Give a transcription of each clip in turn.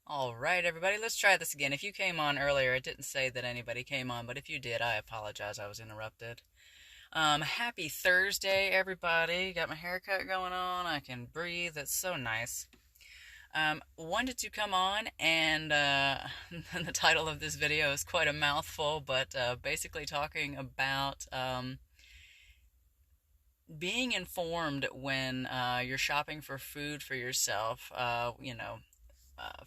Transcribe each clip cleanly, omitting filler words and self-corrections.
All right, everybody, let's try this again. If you came on earlier, it didn't say that anybody came on, but if you did, I apologize. I was interrupted. Happy Thursday, everybody. Got my haircut going on. I can breathe. It's so nice. Wanted to come on, and the title of this video is quite a mouthful, but basically talking about being informed when you're shopping for food for yourself.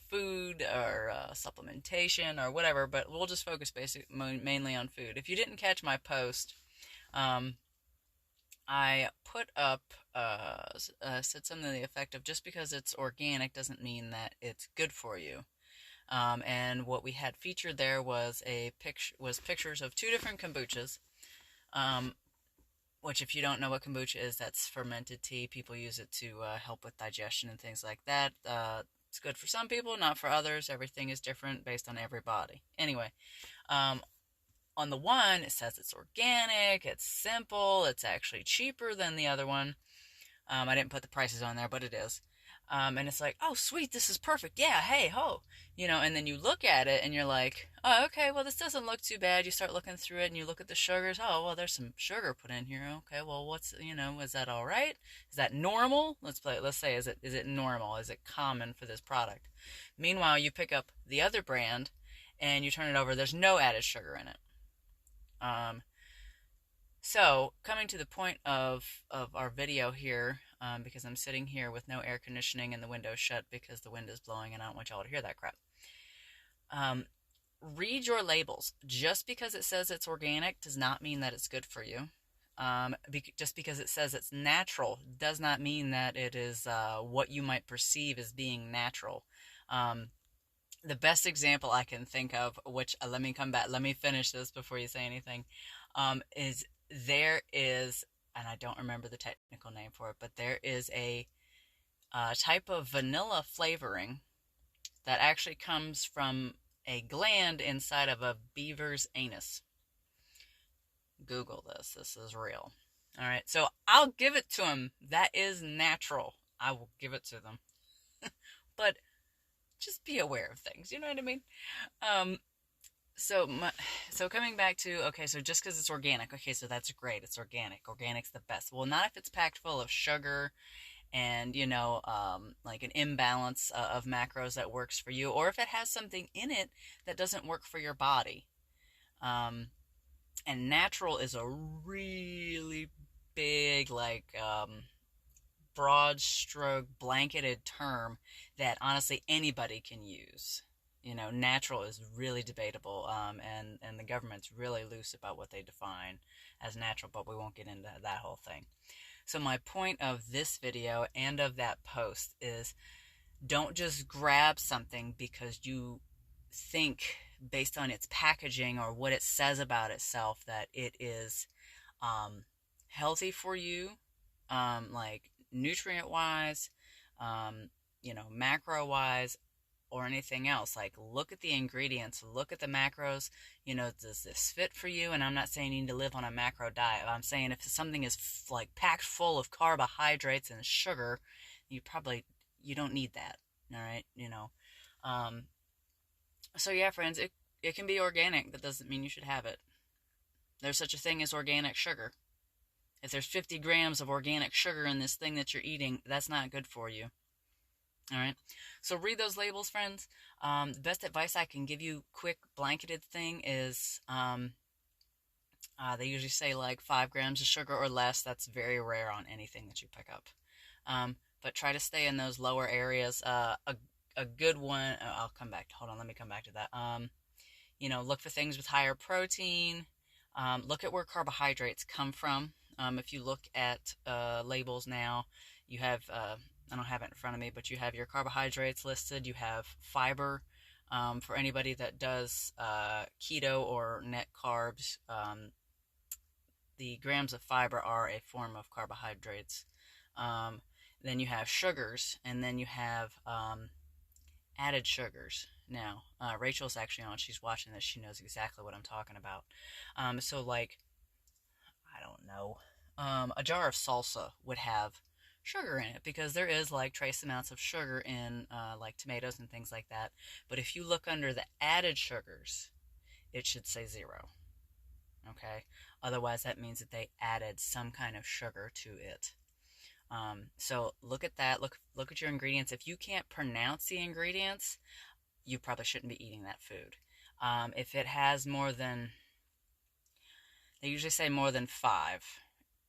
Food or supplementation or whatever, but we'll just focus mainly on food. If you didn't catch my post, um, I put up said something to the effect of just because it's organic doesn't mean that it's good for you. And what we had featured there was pictures of two different kombuchas. Um, which, if you don't know what kombucha is, that's fermented tea. People use it to help with digestion and things like that. It's good for some people, not for others. Everything is different based on every body. Anyway, um, on the one, it says it's organic, it's simple, it's actually cheaper than the other one. I didn't put the prices on there, but it is. And it's like, oh, sweet, this is perfect. Yeah, hey, ho. And then you look at it and you're like, oh, okay, well, this doesn't look too bad. You start looking through it and you look at the sugars. Oh, well, there's some sugar put in here. Okay, well, is that all right? Is that normal? Let's say, is it normal? Is it common for this product? Meanwhile, you pick up the other brand and you turn it over. There's no added sugar in it. Um, so, coming to the point of our video here, because I'm sitting here with no air conditioning and the window shut because the wind is blowing and I don't want y'all to hear that crap. Um, Read your labels. Just because it says it's organic does not mean that it's good for you. Just because it says it's natural does not mean that it is what you might perceive as being natural. The best example I can think of, which let me come back, let me finish this before you say anything, is there is, and I don't remember the technical name for it, but there is a type of vanilla flavoring that actually comes from a gland inside of a beaver's anus. Google this. This is real. All right, so I'll give it to them. That is natural. I will give it to them. But just be aware of things. You know what I mean? So coming back to, okay, so just because it's organic, okay, so that's great. It's organic. Organic's the best. Well, not if it's packed full of sugar and, like an imbalance of macros that works for you, or if it has something in it that doesn't work for your body. And natural is a really big, broad stroke, blanketed term that honestly anybody can use. Natural is really debatable, and the government's really loose about what they define as natural, but we won't get into that whole thing. So my point of this video and of that post is don't just grab something because you think based on its packaging or what it says about itself that it is healthy for you, like nutrient-wise, macro-wise, or anything else. Like, look at the ingredients, look at the macros. Does this fit for you? And I'm not saying you need to live on a macro diet. I'm saying if something is packed full of carbohydrates and sugar, you don't need that. All right, So yeah, friends, it can be organic. That doesn't mean you should have it. There's such a thing as organic sugar. If there's 50 grams of organic sugar in this thing that you're eating, that's not good for you. All right, so read those labels, friends. The best advice I can give you, quick blanketed thing, is they usually say like 5 grams of sugar or less. That's very rare on anything that you pick up. But try to stay in those lower areas. A good one, I'll come back. Hold on, let me come back to that. Look for things with higher protein. Look at where carbohydrates come from. If you look at labels now, you have I don't have it in front of me, but you have your carbohydrates listed. You have fiber. For anybody that does keto or net carbs, the grams of fiber are a form of carbohydrates. Then you have sugars, and then you have added sugars. Now, Rachel's actually on. She's watching this. She knows exactly what I'm talking about. So, I don't know. A jar of salsa would have sugar in it, because there is like trace amounts of sugar in like tomatoes and things like that. But if you look under the added sugars, it should say 0. Okay, otherwise that means that they added some kind of sugar to it. So look at that. Look at your ingredients. If you can't pronounce the ingredients, you probably shouldn't be eating that food. If it has more than, they usually say more than 5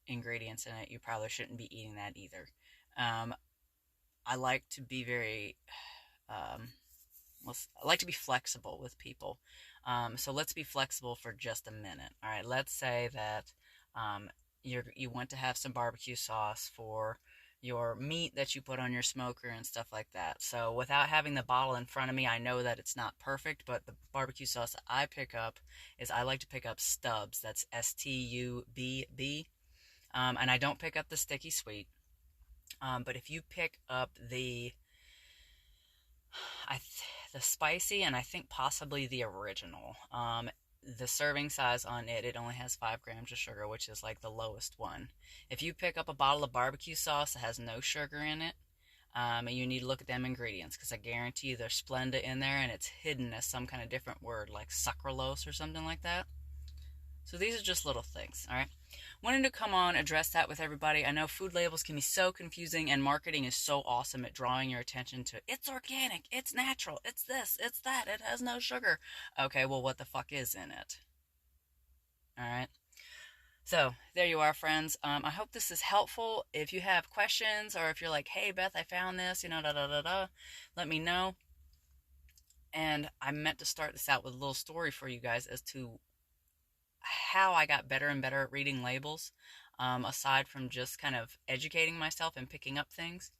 ingredients in it, you probably shouldn't be eating that either. I like to be very, I like to be flexible with people. So let's be flexible for just a minute. All right, let's say that you want to have some barbecue sauce for your meat that you put on your smoker and stuff like that. So without having the bottle in front of me, I know that it's not perfect, but the barbecue sauce that I pick up is, I like to pick up Stubbs. That's Stubb. And I don't pick up the sticky sweet. But if you pick up the spicy, and I think possibly the original, the serving size on it, it only has 5 grams of sugar, which is like the lowest one. If you pick up a bottle of barbecue sauce that has no sugar in it, you need to look at them ingredients, because I guarantee you there's Splenda in there, and it's hidden as some kind of different word, like sucralose or something like that. So these are just little things, all right? Wanted to come on, address that with everybody. I know food labels can be so confusing, and marketing is so awesome at drawing your attention to, it's organic, it's natural, it's this, it's that, it has no sugar. Okay, well, what the fuck is in it? All right? So there you are, friends. I hope this is helpful. If you have questions, or if you're like, hey, Beth, I found this, let me know. And I meant to start this out with a little story for you guys as to how I got better and better at reading labels, aside from just kind of educating myself and picking up things.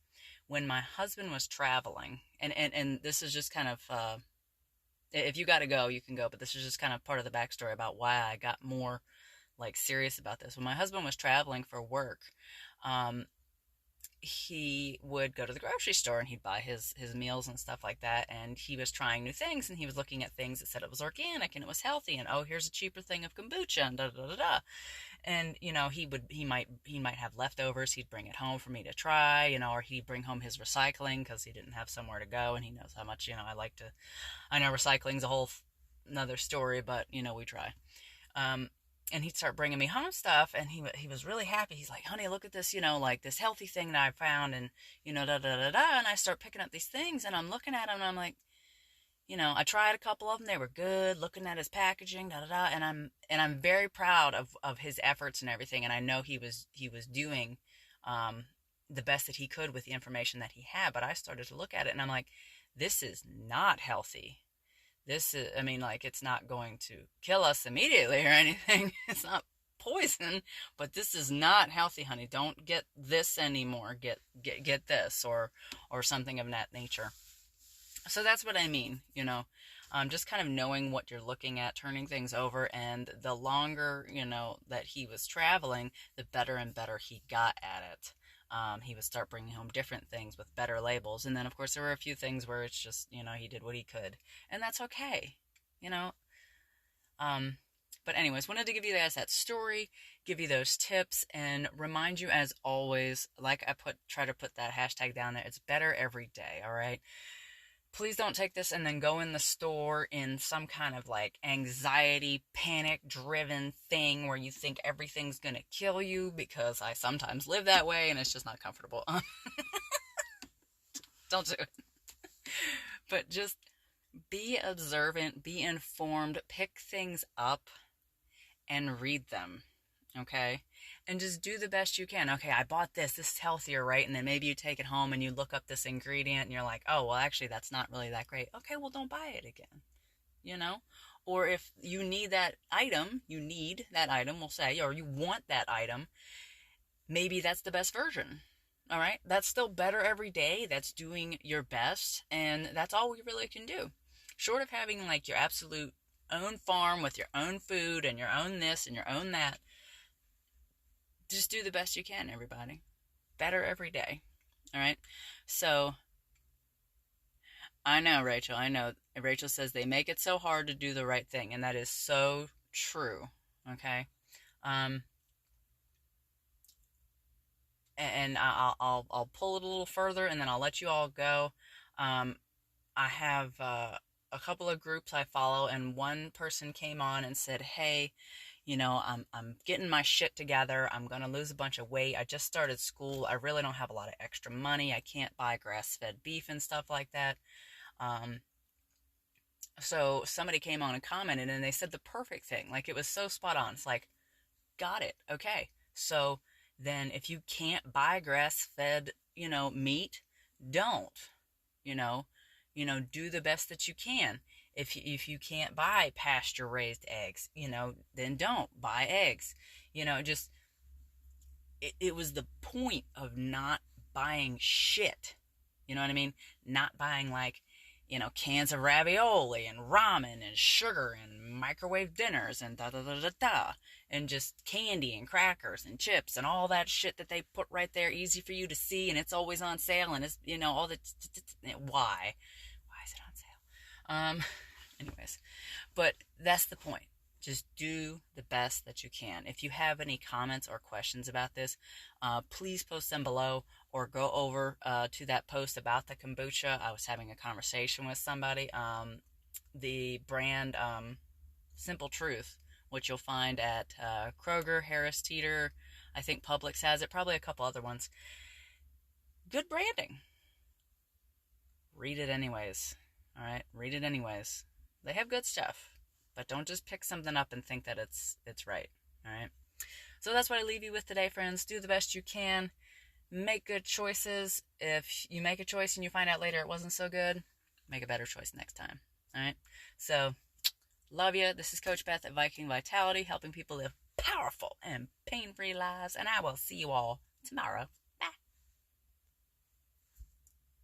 When my husband was traveling, and this is just kind of, if you got to go, you can go, but this is just kind of part of the backstory about why I got more like serious about this. When my husband was traveling for work, he would go to the grocery store and he'd buy his meals and stuff like that, and he was trying new things, and he was looking at things that said it was organic and it was healthy, and oh, here's a cheaper thing of kombucha, and da da da da. And he might have leftovers, he'd bring it home for me to try, or he'd bring home his recycling because he didn't have somewhere to go, and he knows how much I know recycling's a whole another story, but we try. And he'd start bringing me home stuff, and he was really happy. He's like, honey, look at this, like this healthy thing that I found, and, da da da da. And I start picking up these things, and I'm looking at them, and I'm like, I tried a couple of them. They were good, looking at his packaging, da da da. And I'm very proud of his efforts and everything. And I know he was doing the best that he could with the information that he had. But I started to look at it, and I'm like, this is not healthy. This is, it's not going to kill us immediately or anything. It's not poison, but this is not healthy, honey. Don't get this anymore. Get this or something of that nature. So that's what I mean, just kind of knowing what you're looking at, turning things over, and the longer, that he was traveling, the better and better he got at it. He would start bringing home different things with better labels. And then, of course, there were a few things where it's just, he did what he could. And that's okay, But anyways, wanted to give you guys that story, give you those tips, and remind you, as always, like I try to put that hashtag down there, it's better every day, all right? Please don't take this and then go in the store in some kind of like anxiety, panic-driven thing where you think everything's going to kill you, because I sometimes live that way and it's just not comfortable. Don't do it. But just be observant, be informed, pick things up and read them, okay? And just do the best you can. Okay, I bought this is healthier, right? And then maybe you take it home and you look up this ingredient and you're like, oh, well, actually, that's not really that great. Okay, well, don't buy it again, Or if you need that item, we'll say, or you want that item, maybe that's the best version, all right? That's still better every day. That's doing your best, and that's all we really can do. Short of having, like, your absolute own farm with your own food and your own this and your own that, just do the best you can, everybody. Better every day. All right? So, I know, Rachel. Rachel says they make it so hard to do the right thing, and that is so true. Okay? and I'll pull it a little further, and then I'll let you all go. I have a couple of groups I follow, and one person came on and said, "Hey, I'm getting my shit together. I'm gonna lose a bunch of weight. I just started school. I really don't have a lot of extra money. I can't buy grass-fed beef and stuff like that." Um, so somebody came on and commented, and they said the perfect thing. Like, it was so spot on. It's like, got it. Okay. So then if you can't buy grass-fed, meat, don't, you know, do the best that you can. If you can't buy pasture-raised eggs, then don't buy eggs. Just it was the point of not buying shit. You know what I mean? Not buying, like, cans of ravioli and ramen and sugar and microwave dinners and da da da da da, and just candy and crackers and chips and all that shit that they put right there, easy for you to see, and it's always on sale, and it's, all the why is it on sale? Anyways, but that's the point. Just do the best that you can. If you have any comments or questions about this, please post them below, or go over to that post about the kombucha. I was having a conversation with somebody. The brand Simple Truth, which you'll find at Kroger, Harris Teeter, I think Publix has it, probably a couple other ones. Good branding. Read it anyways. All right, read it anyways. They have good stuff, but don't just pick something up and think that it's right. All right. So that's what I leave you with today, friends. Do the best you can. Make good choices. If you make a choice and you find out later it wasn't so good, make a better choice next time. All right. So, love you. This is Coach Beth at Viking Vitality, helping people live powerful and pain-free lives. And I will see you all tomorrow.